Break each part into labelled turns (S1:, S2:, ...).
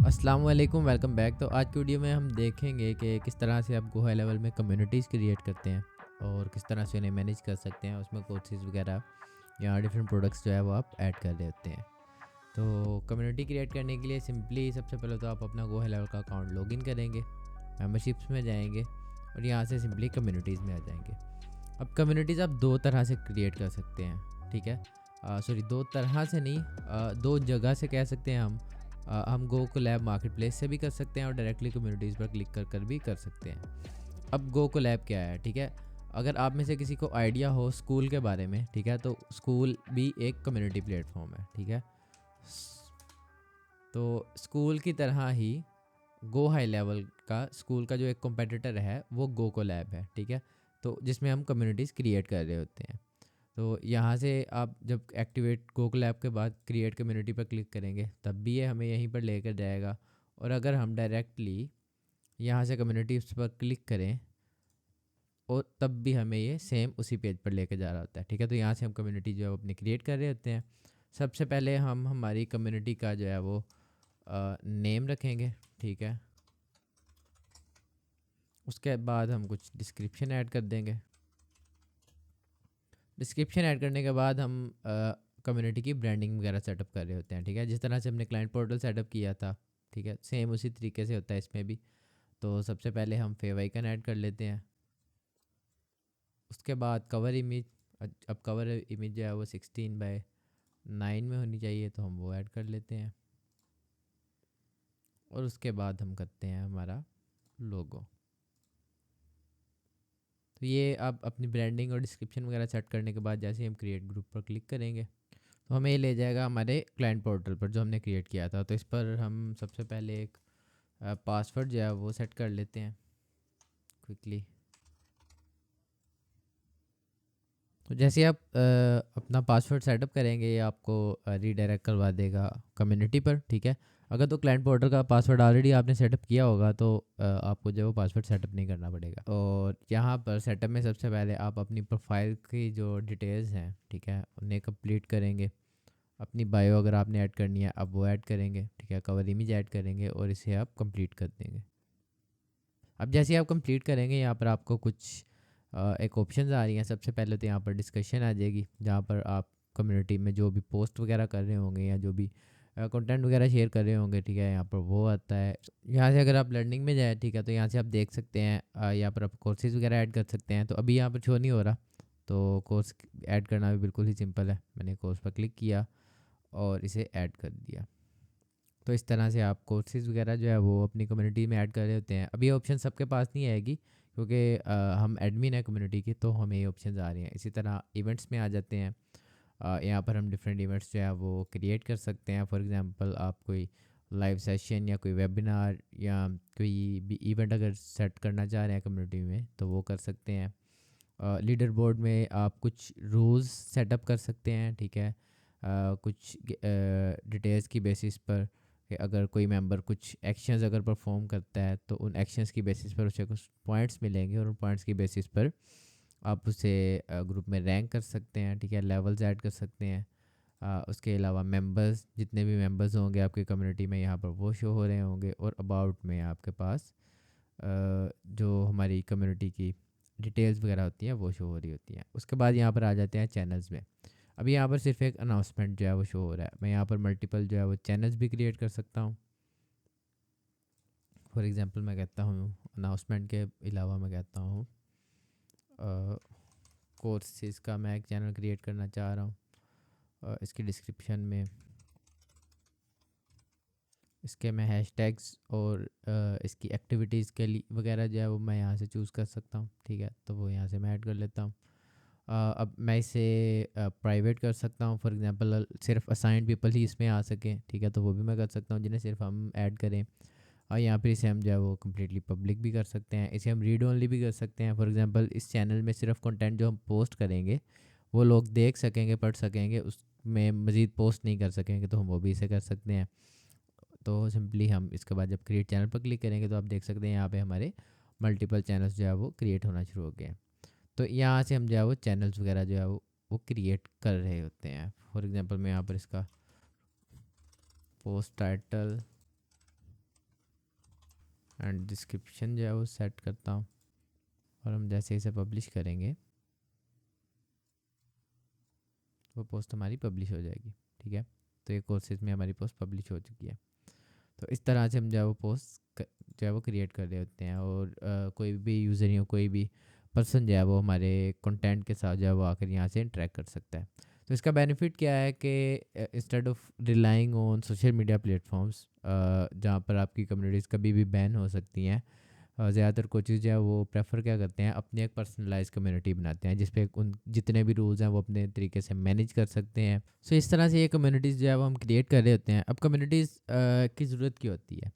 S1: अस्सलाम वालेकुम, welcome back. तो आज की वीडियो में हम देखेंगे कि किस तरह से आप गो हाई लेवल में कम्युनिटीज़ क्रिएट करते हैं और किस तरह से उन्हें मैनेज कर सकते हैं। उसमें कोर्सेज वगैरह या डिफरेंट प्रोडक्ट्स जो है वो आप ऐड कर रहे होते हैं। तो कम्युनिटी क्रिएट करने के लिए सिंपली सबसे पहले तो आप अपना गो हाई लेवल का अकाउंट लॉगिन करेंगे, मेंबरशिप्स में जाएंगे और यहाँ से सिंपली कम्युनिटीज़ में आ जाएंगे। अब कम्युनिटीज़ आप दो तरह से क्रिएट कर सकते हैं, ठीक है। सॉरी, दो तरह से नहीं, दो जगह से कह सकते हैं हम। हम गो कोलैब मार्केट प्लेस से भी कर सकते हैं और डायरेक्टली कम्युनिटीज़ पर क्लिक कर भी कर सकते हैं। अब गो कोलैब क्या है, ठीक है। अगर आप में से किसी को आइडिया हो स्कूल के बारे में, ठीक है, तो स्कूल भी एक कम्युनिटी प्लेटफॉर्म है, ठीक है। तो स्कूल की तरह ही गो हाई लेवल का स्कूल का जो एक कॉम्पिटिटर है वो गो कोलैब है, ठीक है। तो जिसमें हम कम्युनिटीज़ क्रिएट कर रहे होते हैं। तो यहाँ से आप जब एक्टिवेट गूगल ऐप के बाद क्रिएट कम्युनिटी पर क्लिक करेंगे तब भी ये हमें यहीं पर लेकर जाएगा। और अगर हम डायरेक्टली यहाँ से कम्युनिटी पर क्लिक करें और तब भी हमें ये सेम उसी पेज पर लेकर जा रहा होता है, ठीक है। तो यहाँ से हम कम्युनिटी जो है वो अपनी क्रिएट कर रहे होते हैं। सबसे पहले हम हमारी कम्युनिटी का जो है वो नेम रखेंगे, ठीक है। उसके बाद हम कुछ डिस्क्रिप्शन ऐड कर देंगे। डिस्क्रिप्शन ऐड करने के बाद हम कम्युनिटी की ब्रांडिंग वगैरह सेटअप कर रहे होते हैं, ठीक है। जिस तरह से हमने क्लाइंट पोर्टल सेटअप किया था, ठीक है, सेम उसी तरीके से होता है इसमें भी। तो सबसे पहले हम फेव आइकन ऐड कर लेते हैं। उसके बाद कवर इमेज, अब कवर इमेज जो है वो 16:9 में होनी चाहिए, तो हम वो ऐड कर लेते हैं। और उसके बाद हम करते हैं हमारा लोगो। तो ये आप अपनी ब्रांडिंग और डिस्क्रिप्शन वगैरह सेट करने के बाद जैसे ही हम क्रिएट ग्रुप पर क्लिक करेंगे तो हमें ये ले जाएगा हमारे क्लाइंट पोर्टल पर जो हमने क्रिएट किया था। तो इस पर हम सबसे पहले एक पासवर्ड जो है वो सेट कर लेते हैं क्विकली। तो जैसे आप अपना पासवर्ड सेटअप करेंगे ये आपको रीडायरेक्ट करवा देगा कम्युनिटी पर, ठीक है। अगर तो क्लाइंट पोर्टल का पासवर्ड ऑलरेडी आपने सेटअप किया होगा तो आपको जो है वो पासवर्ड सेटअप नहीं करना पड़ेगा। और यहाँ पर सेटअप में सबसे पहले आप अपनी प्रोफाइल की जो डिटेल्स हैं, ठीक है, उन्हें कंप्लीट करेंगे। अपनी बायो अगर आपने ऐड करनी है आप वो ऐड करेंगे, ठीक है। कवर इमेज ऐड करेंगे और इसे आप कंप्लीट कर देंगे। अब जैसे ही आप कंप्लीट करेंगे यहाँ पर आपको कुछ एक ऑप्शंस आ रही हैं। सबसे पहले तो यहाँ पर डिस्कशन आ जाएगी जहाँ पर आप कम्युनिटी में जो भी पोस्ट वगैरह कर रहे होंगे या जो भी कंटेंट वगैरह शेयर कर रहे होंगे, ठीक है, यहाँ पर वो आता है। यहाँ से अगर आप लर्निंग में जाए, ठीक है, तो यहाँ से आप देख सकते हैं यहाँ पर आप कोर्सेज वगैरह ऐड कर सकते हैं। तो अभी यहाँ पर शो नहीं हो रहा, तो कोर्स ऐड करना भी बिल्कुल ही सिंपल है। मैंने कोर्स पर क्लिक किया और इसे ऐड कर दिया। तो इस तरह से आप कोर्सेज़ वगैरह जो है वो अपनी कम्युनिटी में ऐड कर रहे होते हैं। अब ये ऑप्शन सबके पास नहीं आएगी क्योंकि हम एडमिन है कम्युनिटी के, तो हमें ये ऑप्शन आ रही हैं। इसी तरह इवेंट्स में आ जाते हैं। यहाँ पर हम डिफरेंट इवेंट्स जो है वो क्रिएट कर सकते हैं। फॉर एग्जांपल आप कोई लाइव सेशन या कोई वेबिनार या कोई भी इवेंट अगर सेट करना चाह रहे हैं कम्युनिटी में तो वो कर सकते हैं। लीडर बोर्ड में आप कुछ रूल्स सेटअप कर सकते हैं, ठीक है। कुछ डिटेल्स की बेसिस पर कि अगर कोई मेंबर कुछ एक्शंस अगर परफॉर्म करता है तो उन एक्शंस की बेसिस पर उसे कुछ पॉइंट्स मिलेंगे और उन पॉइंट्स की बेसिस पर आप उसे ग्रुप में रैंक कर सकते हैं, ठीक है। लेवल्स ऐड कर सकते हैं। उसके अलावा मेंबर्स, जितने भी मेंबर्स होंगे आपकी कम्युनिटी में यहाँ पर वो शो हो रहे होंगे। और अबाउट में आपके पास जो हमारी कम्युनिटी की डिटेल्स वगैरह होती हैं वो शो हो रही होती हैं। उसके बाद यहाँ पर आ जाते हैं चैनल्स में। अभी यहाँ पर सिर्फ एक अनाउंसमेंट जो है वो शो हो रहा है। मैं यहाँ पर मल्टीपल जो है वो चैनल्स भी क्रिएट कर सकता हूँ। फॉर एग्जांपल मैं कहता हूँ अनाउंसमेंट के अलावा मैं कहता हूँ कोर्सेज का मैं एक चैनल क्रिएट करना चाह रहा हूँ। इसकी डिस्क्रिप्शन में इसके मैं हैशटैग्स और इसकी एक्टिविटीज़ के लिए वगैरह जो है वो मैं यहाँ से चूज़ कर सकता हूँ, ठीक है। तो वो यहाँ से मैं ऐड कर लेता हूँ। अब मैं इसे प्राइवेट कर सकता हूँ। फॉर एग्जांपल सिर्फ असाइंड पीपल ही इसमें आ सकें, ठीक है, तो वो भी मैं कर सकता हूँ जिन्हें सिर्फ हम ऐड करें। और यहाँ पर इसे हम जो है वो कम्प्लीटली पब्लिक भी कर सकते हैं। इसे हम रीड ओनली भी कर सकते हैं। फॉर एग्जांपल इस चैनल में सिर्फ कंटेंट जो हम पोस्ट करेंगे वो लोग देख सकेंगे, पढ़ सकेंगे, उसमें मज़ीद पोस्ट नहीं कर सकेंगे, तो हम वो भी इसे कर सकते हैं। तो सिंपली हम इसके बाद जब क्रिएट चैनल पर क्लिक करेंगे तो आप देख सकते हैं यहाँ पे हमारे मल्टीपल चैनल्स जो है वो क्रिएट होना शुरू हो गए हैं। तो यहाँ से हम जो है वो चैनल्स वगैरह जो है वो क्रिएट कर रहे होते हैं। फॉर एग्जांपल मैं यहाँ पर इसका पोस्ट टाइटल एंड डिस्क्रिप्शन जो है वो सेट करता हूँ, और हम जैसे इसे पब्लिश करेंगे वो पोस्ट हमारी पब्लिश हो जाएगी। ठीक है, तो ये कोर्सेज में हमारी पोस्ट पब्लिश हो चुकी है। तो इस तरह से हम जो है वो पोस्ट जो है वो क्रिएट कर रहे होते हैं, और कोई भी यूज़र या कोई भी पर्सन जो है वो हमारे कंटेंट के साथ जो है वो आकर यहाँ से इंटरेक्ट कर सकता है। तो इसका बेनिफिट क्या है कि instead of relying on social media platforms जहाँ पर आपकी कम्युनिटीज़ कभी भी बैन हो सकती हैं, ज़्यादातर कोचेज़ जो है वो प्रेफर क्या करते हैं, अपनी एक पर्सनलाइज कम्युनिटी बनाते हैं जिस पे उन जितने भी रूल्स हैं वो अपने तरीके से मैनेज कर सकते हैं। सो इस तरह से ये कम्युनिटीज़ जो है वो हम क्रिएट कर रहे होते हैं। अब कम्युनिटीज़ की ज़रूरत क्या होती है?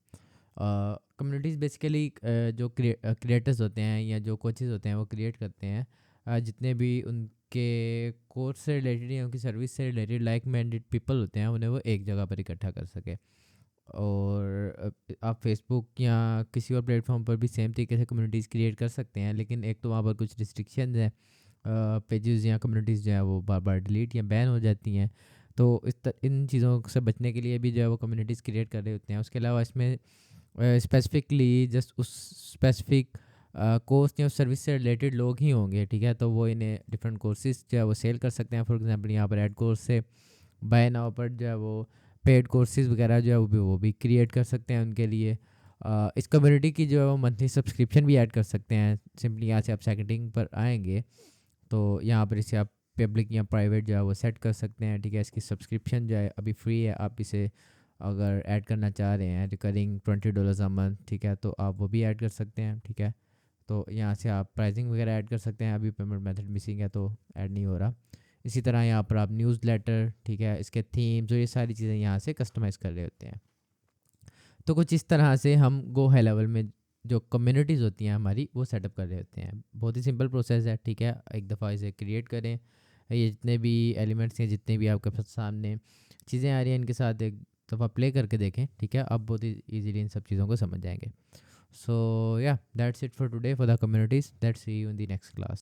S1: कम्युनिटीज़ बेसिकली जो क्रिएटर्स होते हैं या जो कोचेज़ होते हैं वो क्रिएट करते हैं, जितने भी उनके कोर्स से रिलेटेड या उनकी सर्विस से रिलेटेड लाइक माइंडेड पीपल होते हैं उन्हें वो एक जगह पर इकट्ठा कर सके। और आप फेसबुक या किसी और प्लेटफॉर्म पर भी सेम तरीके से कम्युनिटीज़ क्रिएट कर सकते हैं, लेकिन एक तो वहाँ पर कुछ रिस्ट्रिक्शंस हैं, पेजेस या कम्युनिटीज़ जो है वो बार बार डिलीट या बैन हो जाती हैं। तो इन चीज़ों से बचने के लिए भी जो है वो कम्युनिटीज़ क्रिएट कर रहे होते हैं। उसके अलावा इसमें स्पेसिफिकली जस्ट उस स्पेसिफिक कोर्स या सर्विस से रिलेटेड लोग ही होंगे। ठीक है, तो वो इन्हें डिफरेंट कोर्सेज जो है वो सेल कर सकते हैं। फॉर एग्जांपल यहाँ पर ऐड कोर्स से बाय नाउ पर जो है वो पेड कोर्सेज वगैरह जो है वो भी क्रिएट कर सकते हैं उनके लिए। इस कम्युनिटी की जो है वो मंथली सब्सक्रिप्शन भी ऐड कर सकते हैं। सिंपली यहाँ से आप सेटिंग पर आएंगे तो यहाँ पर इसे आप पब्लिक या प्राइवेट जो है वो सेट कर सकते हैं। ठीक है, इसकी सब्सक्रिप्शन जो है अभी फ्री है, आप इसे अगर ऐड करना चाह रहे हैं रिकरिंग $20 अ मंथ, ठीक है, तो आप वो भी ऐड कर सकते हैं। ठीक है, तो यहाँ से आप प्राइसिंग वगैरह ऐड कर सकते हैं। अभी पेमेंट मेथड मिसिंग है तो ऐड नहीं हो रहा। इसी तरह यहाँ पर आप न्यूज़ लेटर, ठीक है, इसके थीम्स, जो ये सारी चीज़ें यहाँ से कस्टमाइज़ कर रहे होते हैं। तो कुछ इस तरह से हम गो हाई लेवल में जो कम्युनिटीज़ होती हैं हमारी वो सेटअप कर रहे होते हैं। बहुत ही सिंपल प्रोसेस है। ठीक है, एक दफ़ा इसे क्रिएट करें, ये जितने भी एलिमेंट्स हैं, जितने भी आपके सामने चीज़ें आ रही हैं, इनके साथ एक दफ़ा प्ले करके देखें। ठीक है, आप बहुत ही ईजीली इन सब चीज़ों को समझ जाएंगे। सो या that's it for today for the communities. That's see you in the next class.